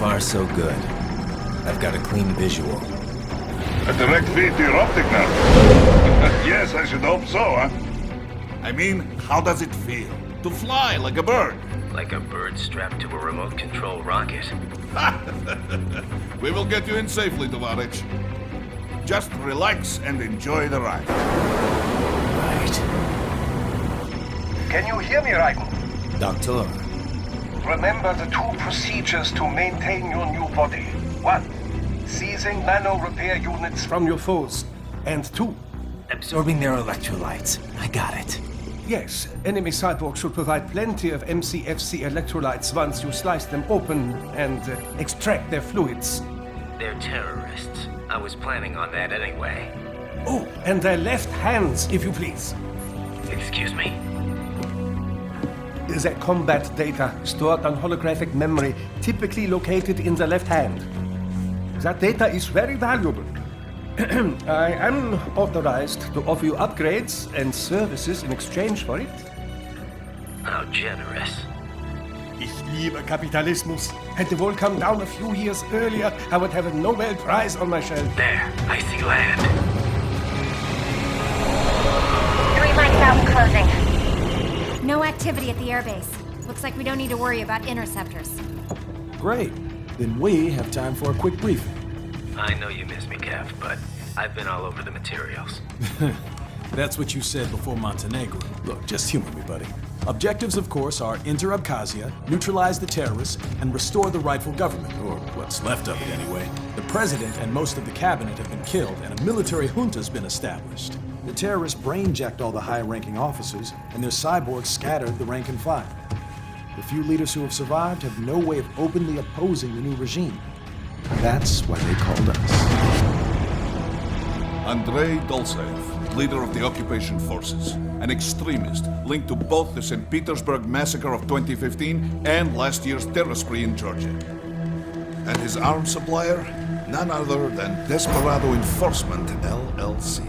far, so good. I've got a clean visual. A direct feed to your optic nerve. Yes, I should hope so, huh? I mean, how does it feel? To fly like a bird? Like a bird strapped to a remote control rocket. We will get you in safely, Tovarich. Just relax and enjoy the ride. Right. Can you hear me, Raiden? Doctor. Remember the two procedures to maintain your new body. 1. Seizing nano-repair units from your foes. And 2. Absorbing their electrolytes. I got it. Yes, enemy cyborgs should provide plenty of MCFC electrolytes once you slice them open and extract their fluids. They're terrorists. I was planning on that anyway. Oh, and their left hands, if you please. Excuse me? Their combat data stored on holographic memory, typically located in the left hand. That data is very valuable. I am authorized to offer you upgrades and services in exchange for it. How generous. Ich liebe Kapitalismus. Had the wall come down a few years earlier, I would have a Nobel Prize on my shelf. There, I see land. 3 mics out and closing. No activity at the airbase. Looks like we don't need to worry about interceptors. Great. Then we have time for a quick briefing. I know you miss me, Kev, but I've been all over the materials. That's what you said before Montenegro. Look, just humor me, buddy. Objectives, of course, are enter Abkhazia, neutralize the terrorists, and restore the rightful government, or what's left of it anyway. The president and most of the cabinet have been killed, and a military junta's been established. The terrorists brain-jacked all the high-ranking officers, and their cyborgs scattered the rank and file. The few leaders who have survived have no way of openly opposing the new regime. That's why they called us. Andrei Dolzaev, leader of the occupation forces, an extremist linked to both the St. Petersburg massacre of 2015 and last year's terror spree in Georgia. And his arms supplier, none other than Desperado Enforcement, LLC.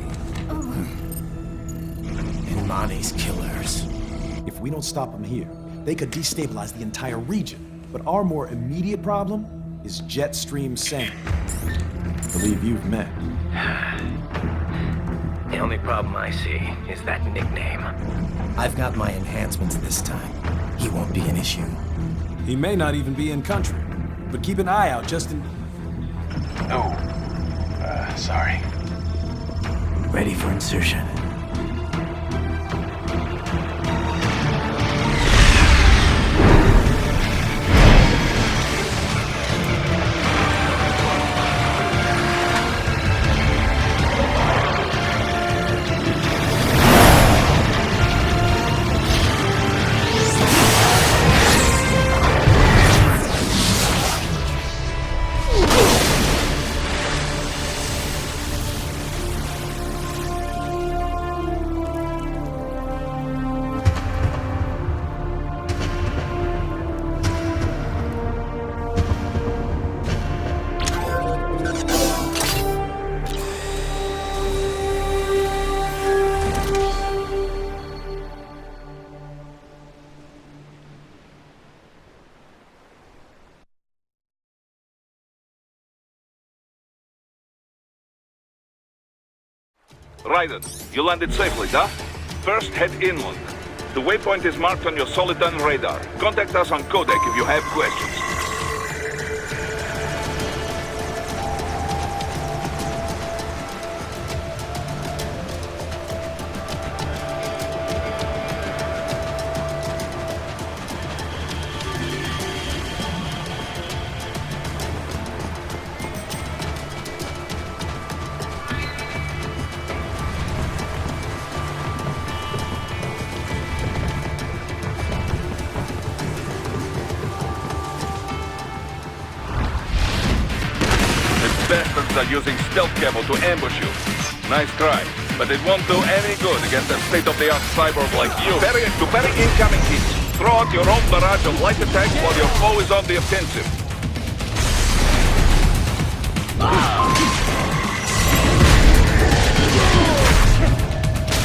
And Mani's killers. If we don't stop them here, they could destabilize the entire region. But our more immediate problem is Jetstream Sam. Believe you've met. The only problem I see is that nickname. I've got my enhancements this time. He won't be an issue. He may not even be in country, but keep an eye out just in... Oh, sorry. Ready for insertion. Raiden, you landed safely, huh? First, head inland. The waypoint is marked on your Soliton radar. Contact us on Codec if you have questions. Bastards are using stealth cable to ambush you. Nice try, but it won't do any good against a state-of-the-art cyborg like you. To parry incoming hits, throw out your own barrage of light attacks while your foe is on the offensive.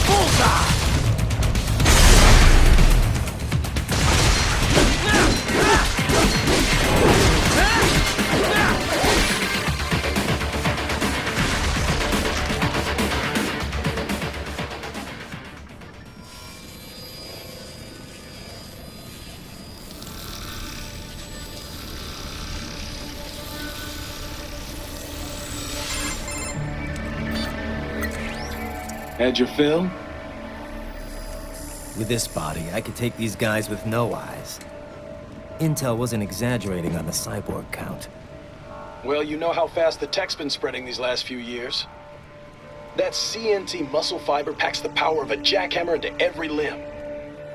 Bullseye! Had your fill? With this body, I could take these guys with no eyes. Intel wasn't exaggerating on the cyborg count. Well, you know how fast the tech's been spreading these last few years. That CNT muscle fiber packs the power of a jackhammer into every limb.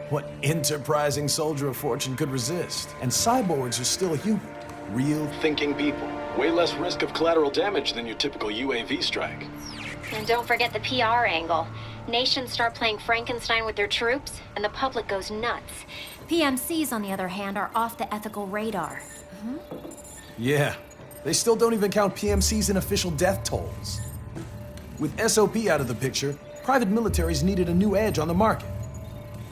What enterprising soldier of fortune could resist? And cyborgs are still human. Real Thinking people. Way less risk of collateral damage than your typical UAV strike. And don't forget the PR angle. Nations start playing Frankenstein with their troops, and the public goes nuts. PMCs, on the other hand, are off the ethical radar. Yeah, they still don't even count PMCs in official death tolls. With SOP out of the picture, private militaries needed a new edge on the market.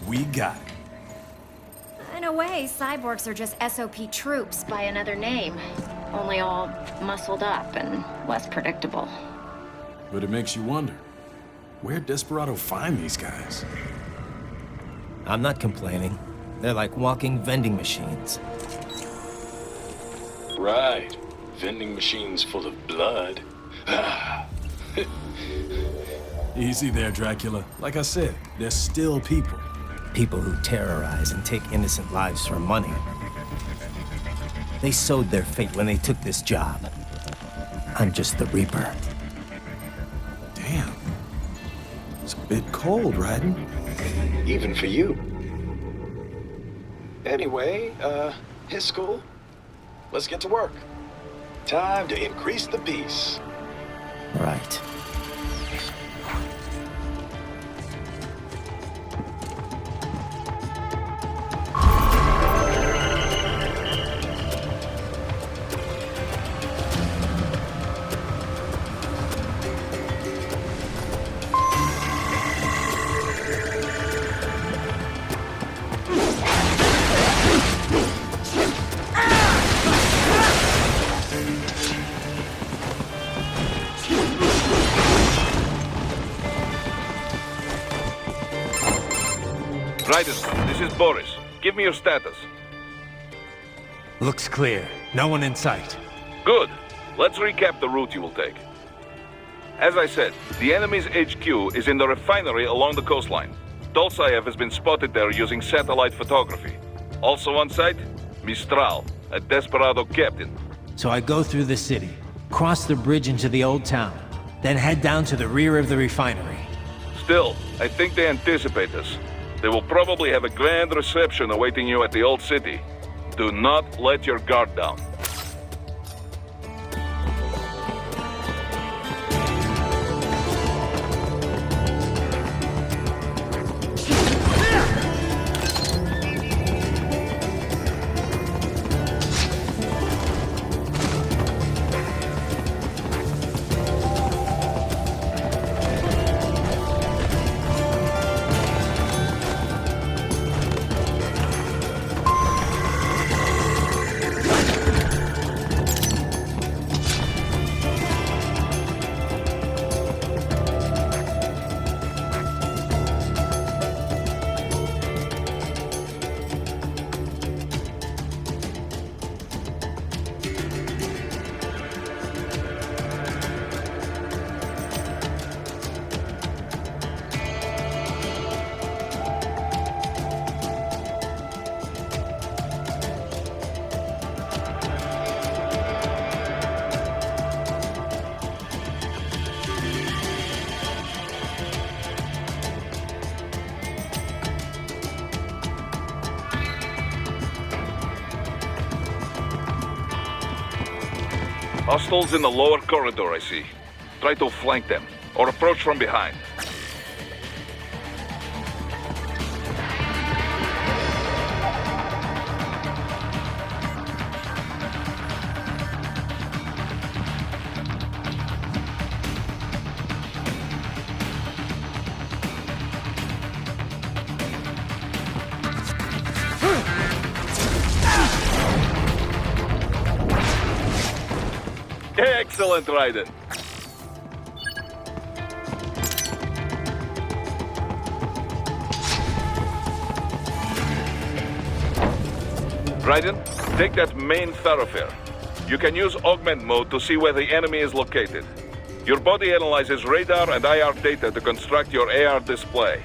We got it. In a way, cyborgs are just SOP troops by another name. Only all muscled up and less predictable. But it makes you wonder, where'd Desperado find these guys? I'm not complaining. They're like walking vending machines. Right. Vending machines full of blood. Easy there, Dracula. Like I said, they're still people. People who terrorize and take innocent lives for money. They sowed their fate when they took this job. I'm just the Reaper. Damn. It's a bit cold, Raiden. Even for you. Anyway, his school. Let's get to work. Time to increase the peace. Right. Raiden, this is Boris. Give me your status. Looks clear. No one in sight. Good. Let's recap the route you will take. As I said, the enemy's HQ is in the refinery along the coastline. Dolsaev has been spotted there using satellite photography. Also on site, Mistral, a Desperado captain. So I go through the city, cross the bridge into the old town, then head down to the rear of the refinery. Still, I think they anticipate us. They will probably have a grand reception awaiting you at the old city. Do not let your guard down. Hostiles in the lower corridor, I see. Try to flank them, or approach from behind. Excellent, Raiden. Raiden, take that main thoroughfare. You can use augment mode to see where the enemy is located. Your body analyzes radar and IR data to construct your AR display.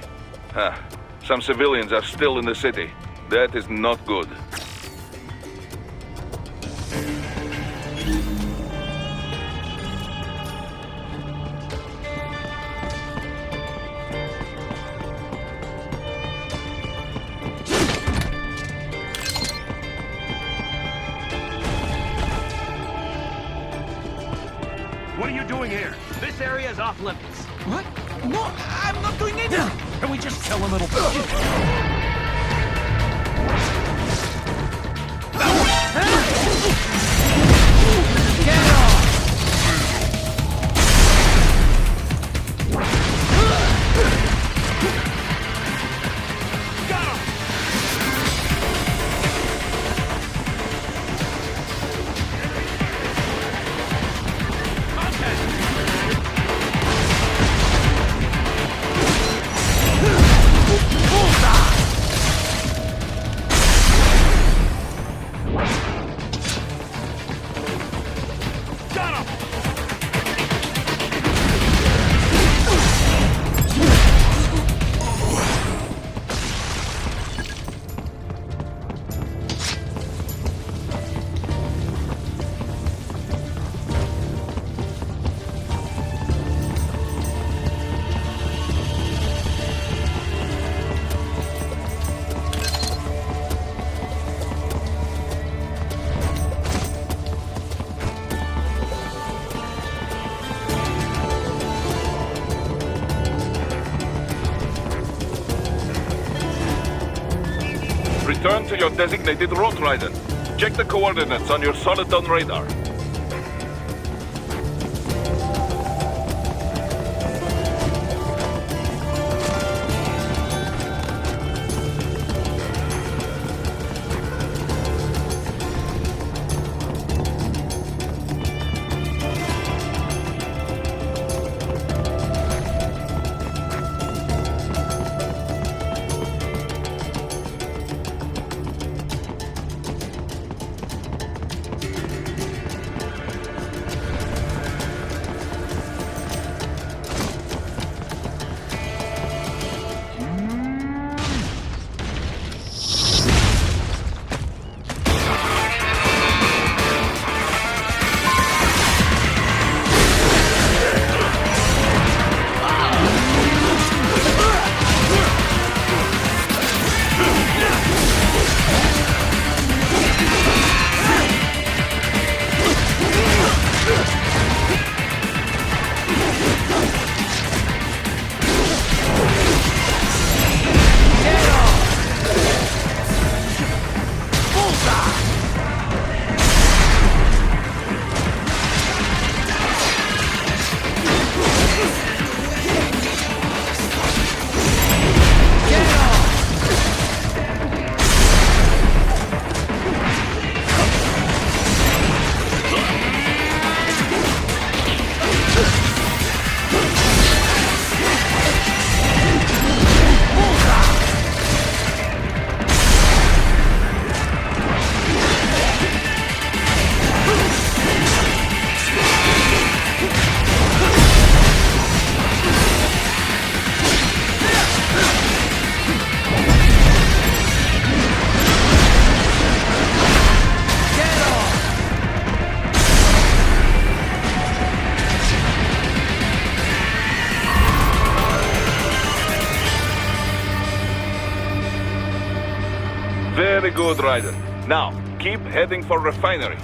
Huh. Some civilians are still in the city. That is not good. What are you doing here? This area is off limits. What? No, I'm not doing anything! Can we just kill a little bit? Return to your designated route, Raiden. Check the coordinates on your Soliton radar. Very good, Raiden. Now, keep heading for refinery.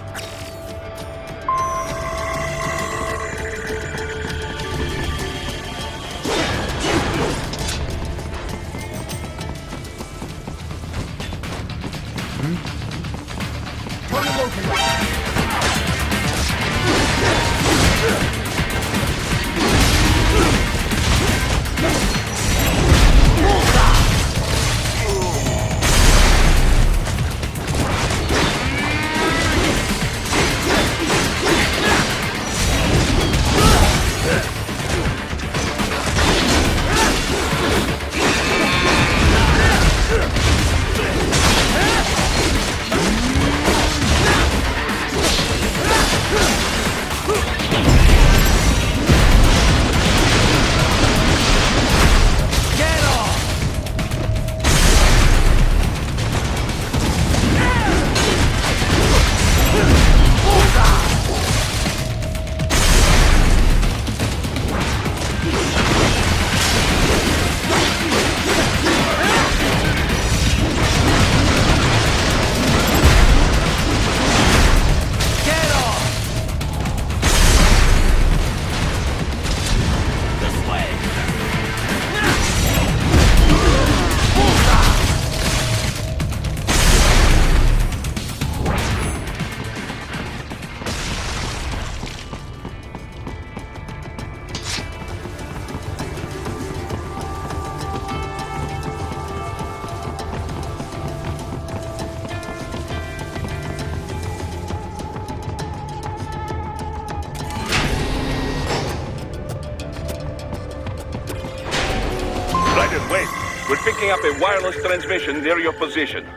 We're picking up a wireless transmission near your position.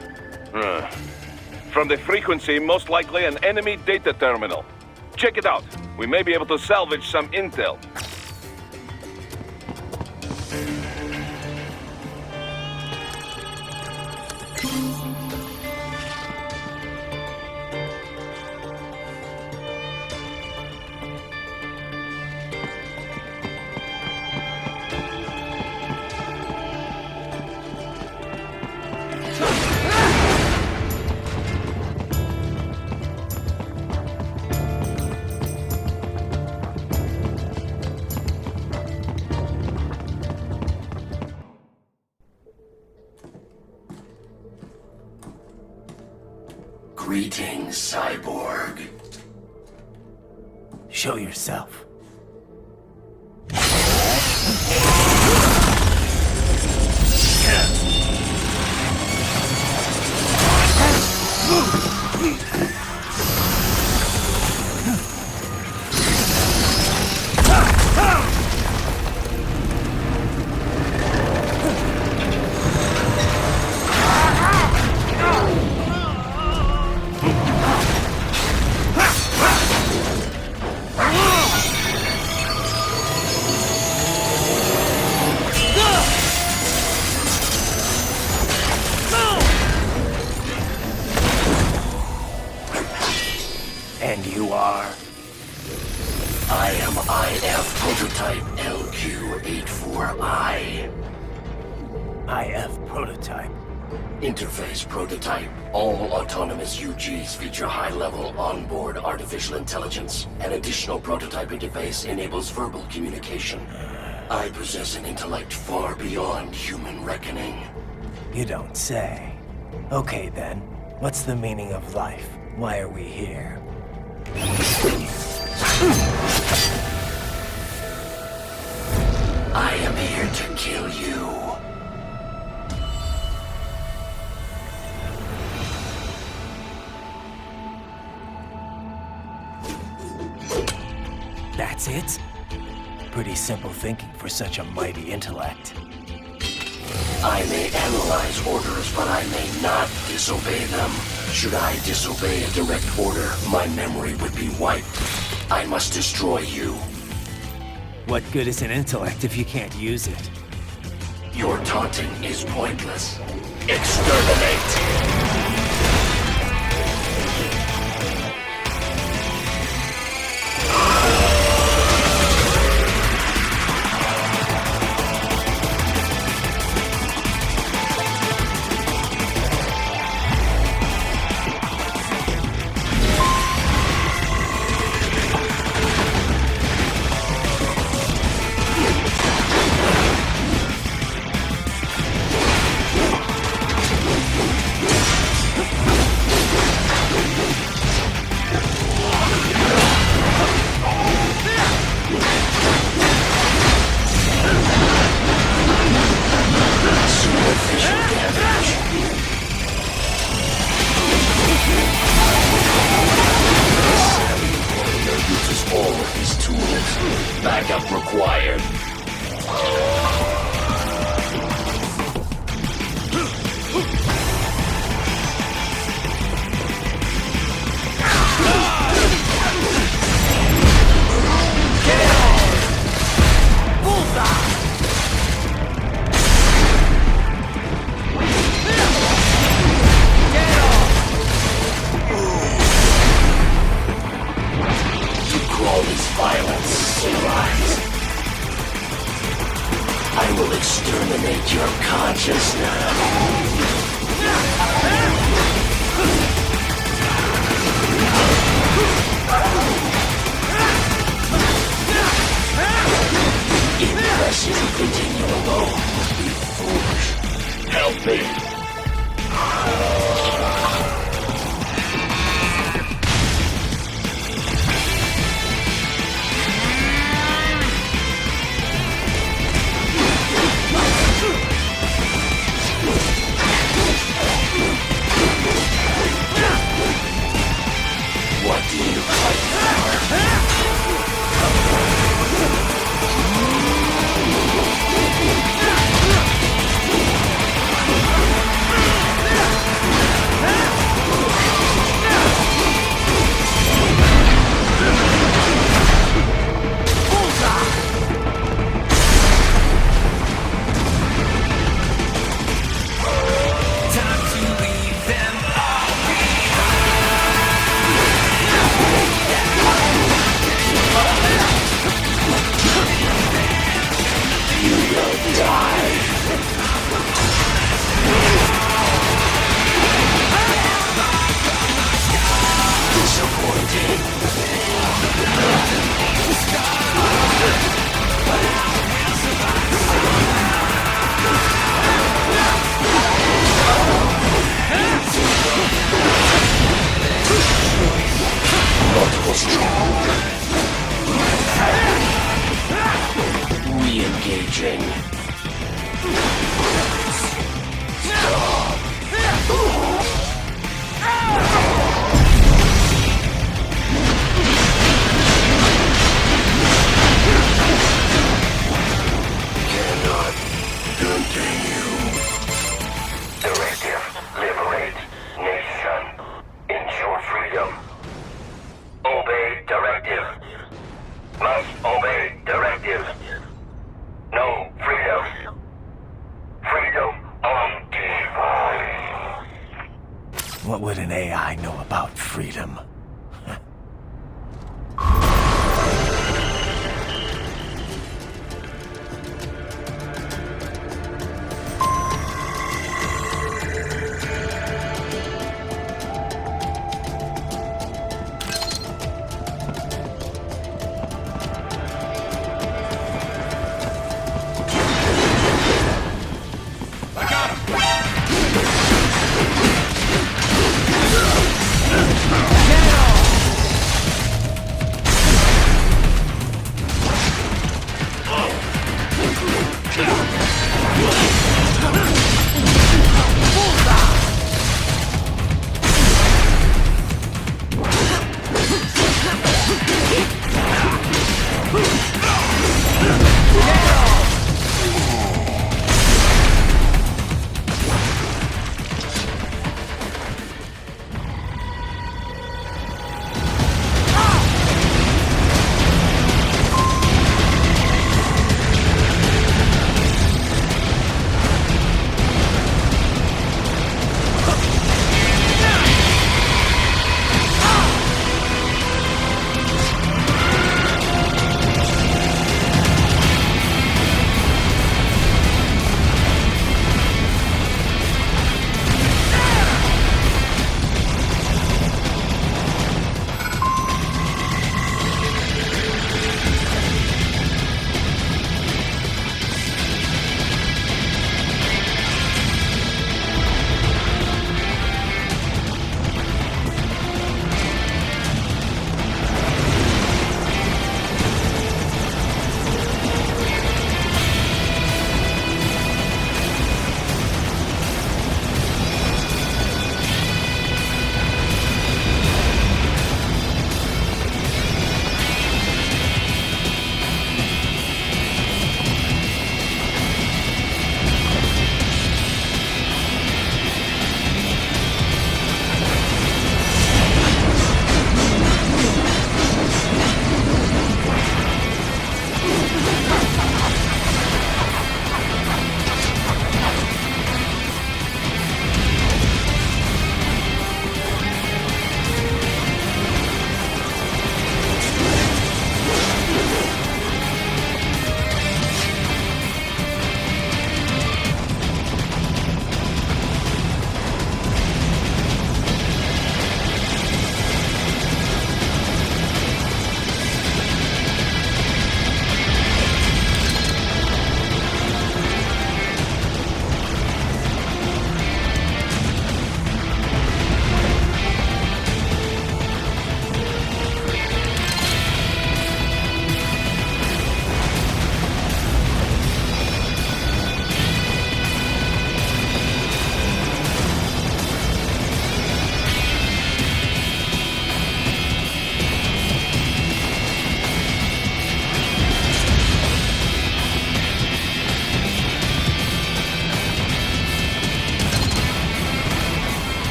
From the frequency, most likely an enemy data terminal. Check it out. We may be able to salvage some intel. Greetings, cyborg. Show yourself. And you are? I am IF prototype LQ84I. IF prototype. Interface prototype. All autonomous UGs feature high-level onboard artificial intelligence. An additional prototype interface enables verbal communication. I possess an intellect far beyond human reckoning. You don't say. Okay then, what's the meaning of life? Why are we here? I am here to kill you. That's it? Pretty simple thinking for such a mighty intellect. I may analyze orders, but I may not disobey them. Should I disobey a direct order, my memory would be wiped. I must destroy you. What good is an intellect if you can't use it? Your taunting is pointless. Exterminate! Backup required. I will exterminate your consciousness. Impressive to continue alone would be foolish. Help me. What do you fight for? Must obey directives. No freedom. Freedom undefined. What would an AI know about freedom? Get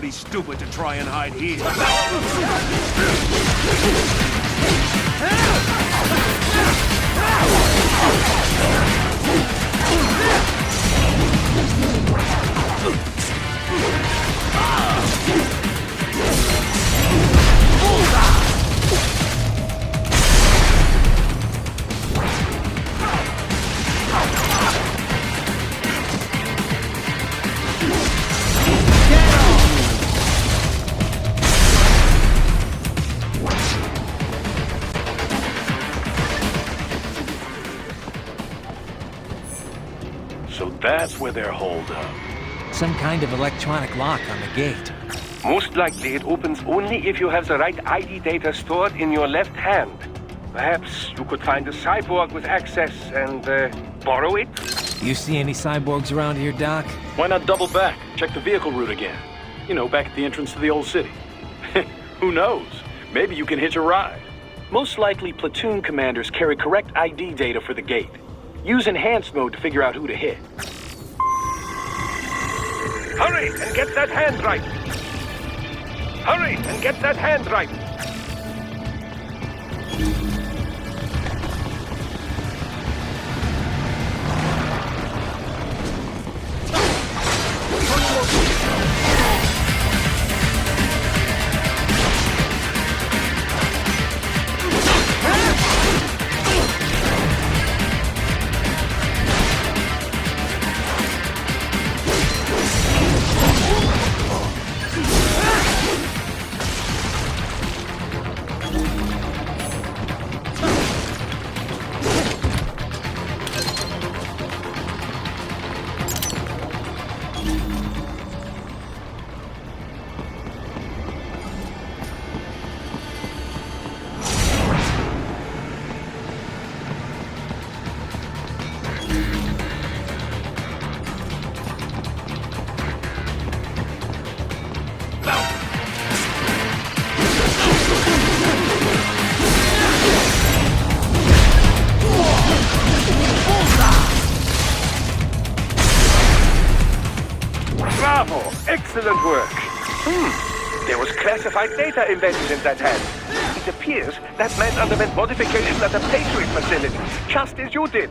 pretty stupid to try and hide here. So that's where they're holed up. Some kind of electronic lock on the gate. Most likely it opens only if you have the right ID data stored in your left hand. Perhaps you could find a cyborg with access and borrow it? You see any cyborgs around here, Doc? Why not double back? Check the vehicle route again. You know, back at the entrance to the old city. Who knows? Maybe you can hitch a ride. Most likely, platoon commanders carry correct ID data for the gate. Use enhanced mode to figure out who to hit. Hurry and get that hand right! Hurry and get that hand right! Bravo! Excellent work! There was classified data embedded in that hand. It appears that man underwent modification at the Patriot facility, just as you did.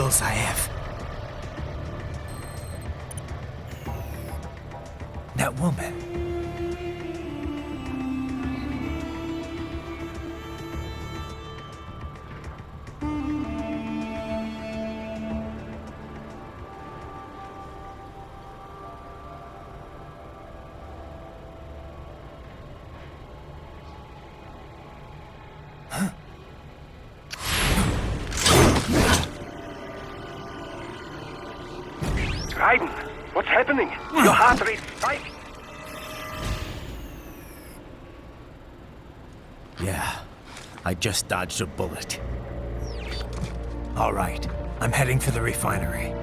tools I have. That woman. Raiden, what's happening? Your heart rate spiked. Yeah, I just dodged a bullet. All right, I'm heading for the refinery.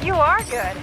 You are good.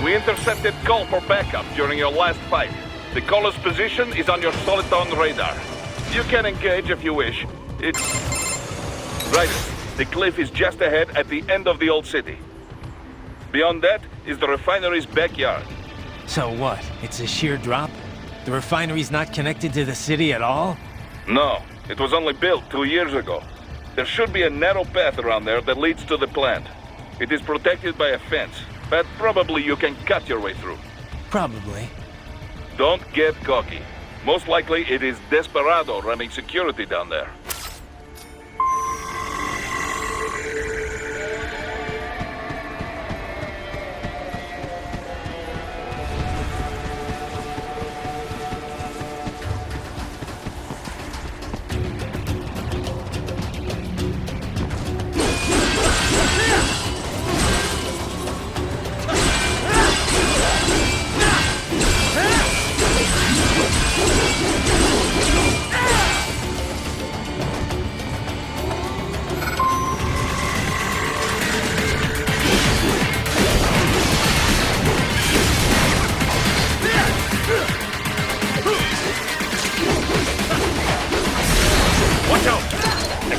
We intercepted call for backup during your last fight. The caller's position is on your Soliton radar. You can engage if you wish. It's... Right. The cliff is just ahead at the end of the old city. Beyond that is the refinery's backyard. So what? It's a sheer drop? The refinery's not connected to the city at all? No, it was only built 2 years ago. There should be a narrow path around there that leads to the plant. It is protected by a fence, but probably you can cut your way through. Probably. Don't get cocky. Most likely it is Desperado running security down there.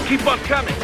Keep on coming.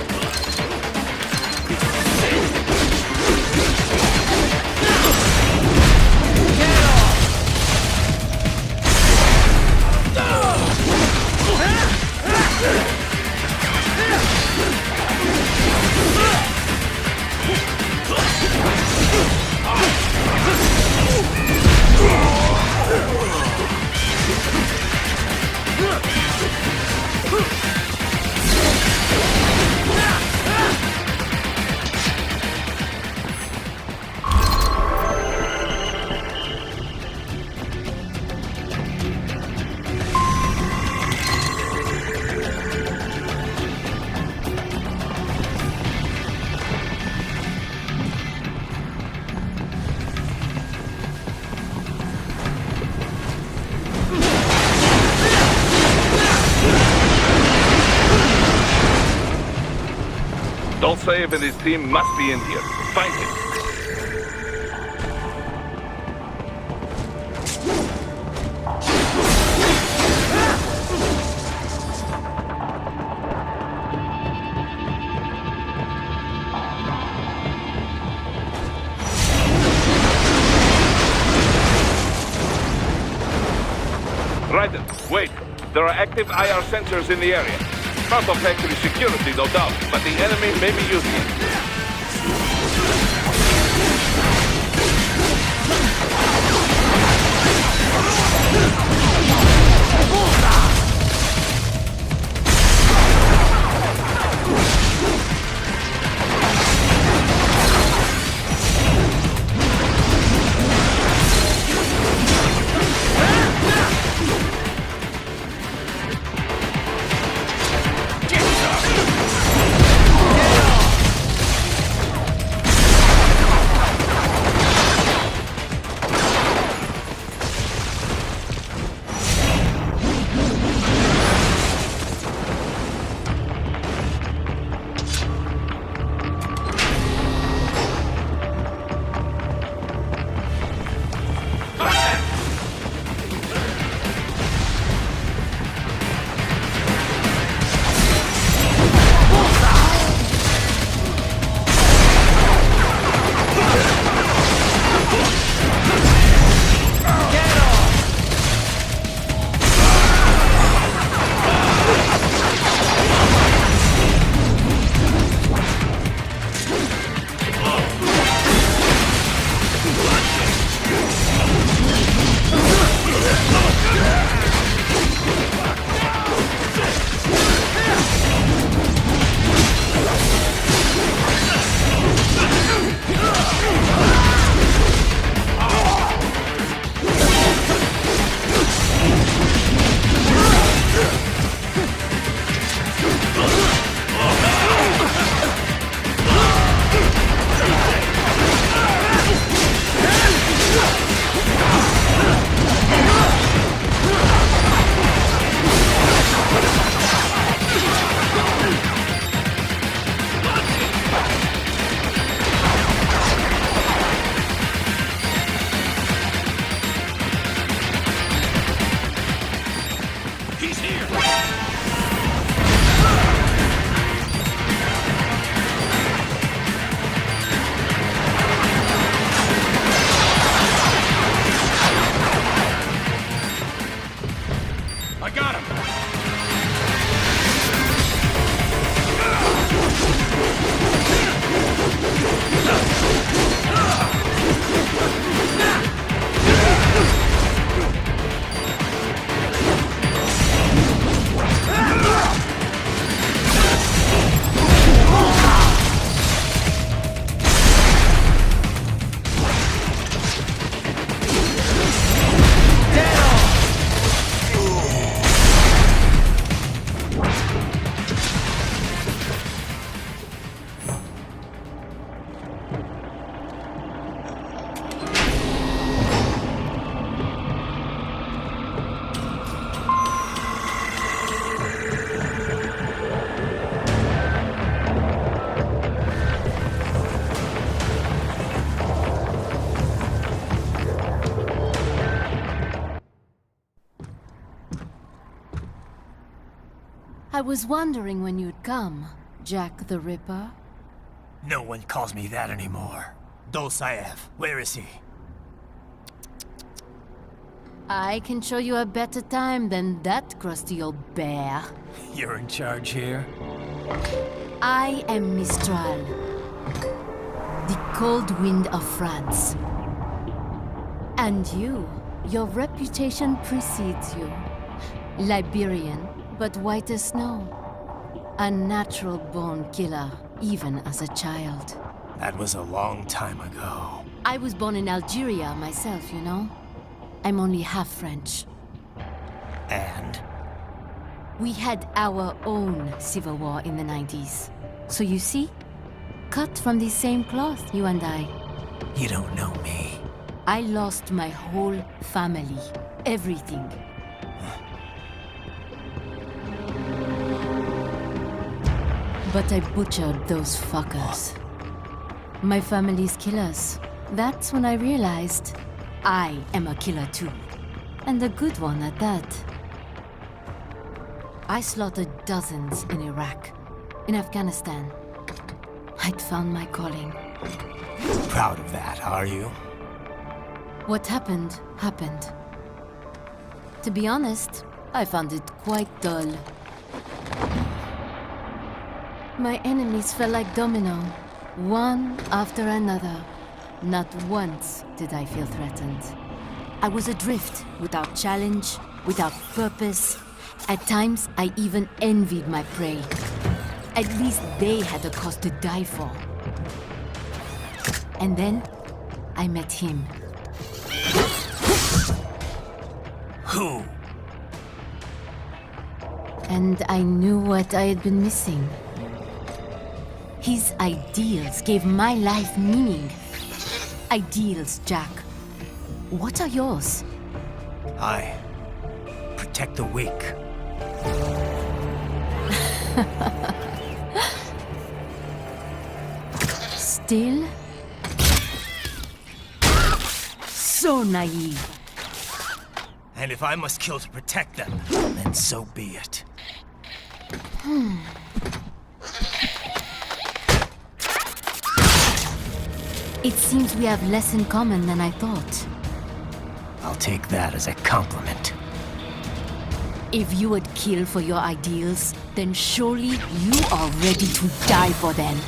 Don't save and his team must be in here. Find him. Ryder, wait. There are active IR sensors in the area. Part of factory security, no doubt, but the enemy may be using it. I was wondering when you'd come, Jack the Ripper. No one calls me that anymore. Dolsaev, where is he? I can show you a better time than that crusty old bear. You're in charge here? I am Mistral, the cold wind of France. And your reputation precedes you. Liberian, but white as snow. A natural-born killer, even as a child. That was a long time ago. I was born in Algeria myself, you know? I'm only half French. And? We had our own civil war in the 90s. So you see? Cut from the same cloth, you and I. You don't know me. I lost my whole family. Everything. But I butchered those fuckers. My family's killers. That's when I realized I am a killer too. And a good one at that. I slaughtered dozens in Iraq, in Afghanistan. I'd found my calling. Proud of that, are you? What happened, happened. To be honest, I found it quite dull. My enemies fell like domino, one after another. Not once did I feel threatened. I was adrift, without challenge, without purpose. At times, I even envied my prey. At least they had a cause to die for. And then, I met him. Who? And I knew what I had been missing. His ideals gave my life meaning. Ideals, Jack. What are yours? I protect the weak. Still? So naive. And if I must kill to protect them, then so be it. It seems we have less in common than I thought. I'll take that as a compliment. If you would kill for your ideals, then surely you are ready to die for them.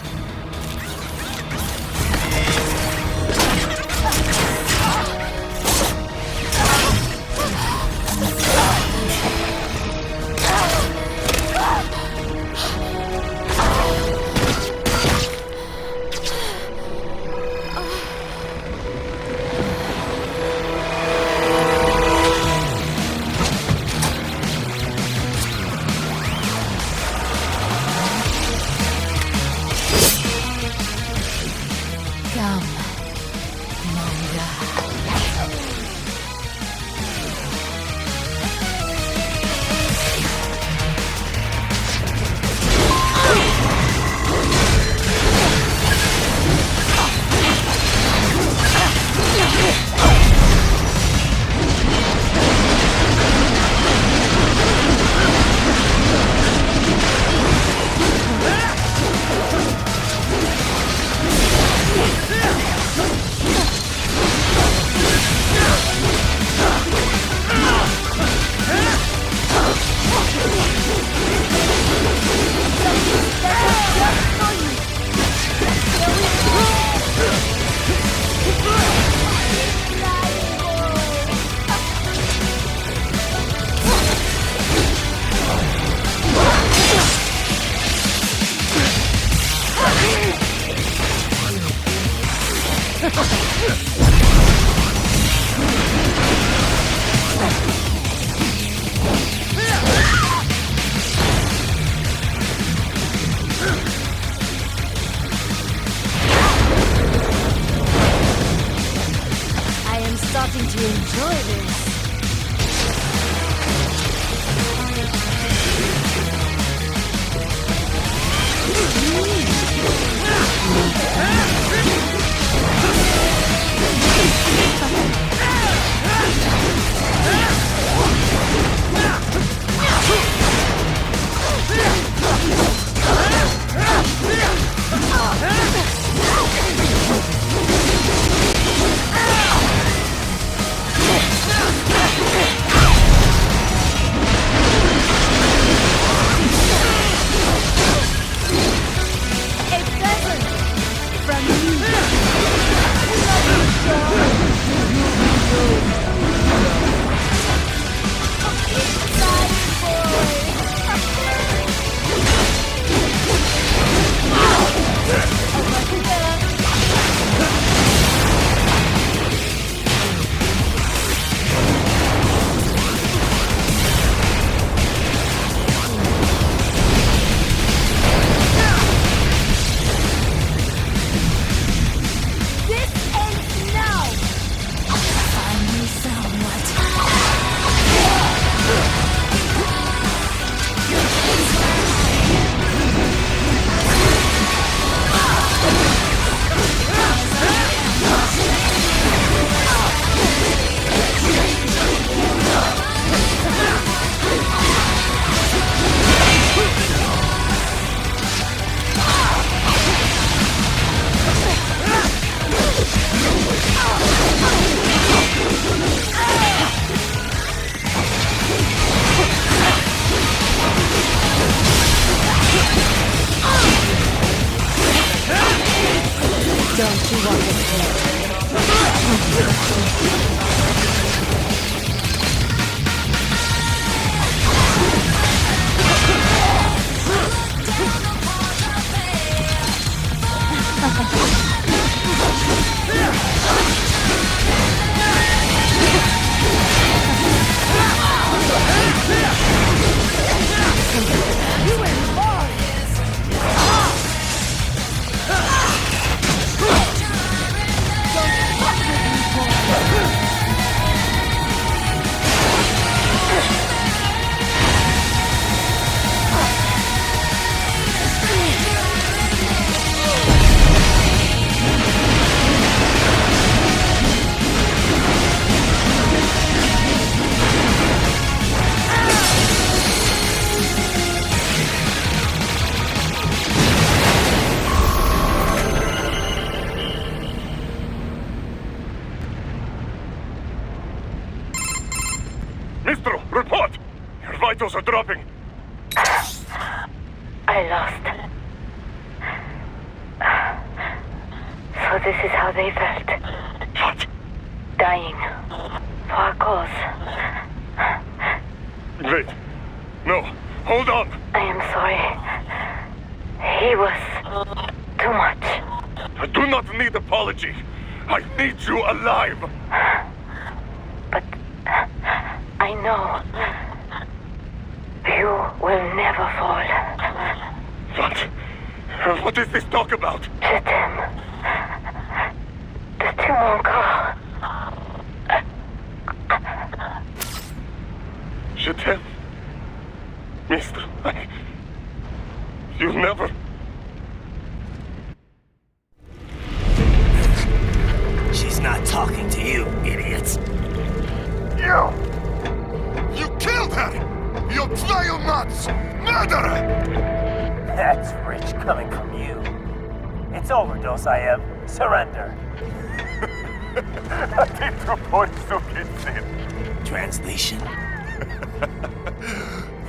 Starting to enjoy this. Your vitals are dropping. I lost. So this is how they felt. What? Dying. For a cause. Wait. No. Hold on. I am sorry. He was too much. I do not need apology. I need you alive. But I know you will never fall. What? What is this talk about? Je t'aime. De tout mon corps. Je t'aime. Mister, you never... She's not talking to you, idiots. You! You killed her! You vile nuts! Murderer! That's rich coming from you. It's overdose, I am. Surrender. Translation?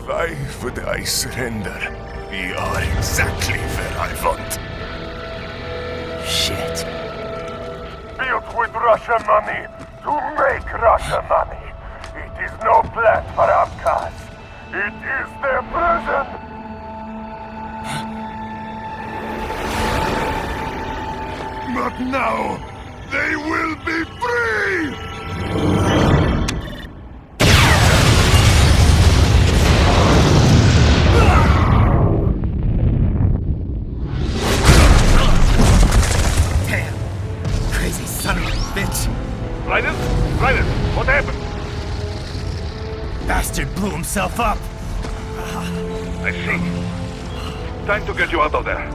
Why would I surrender? We are exactly where I want. Shit. Built with Russian money to make Russian money. It is no plan for outcasts. It is their prison. But now, they will be free! Damn! Crazy son of a bitch! Ryder? Ryder, what happened? Bastard blew himself up! I see. Time to get you out of there.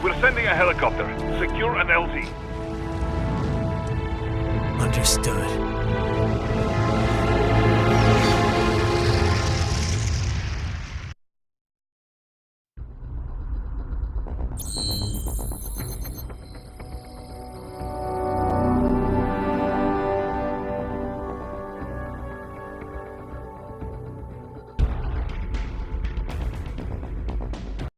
We're sending a helicopter. Secure an LZ. Understood.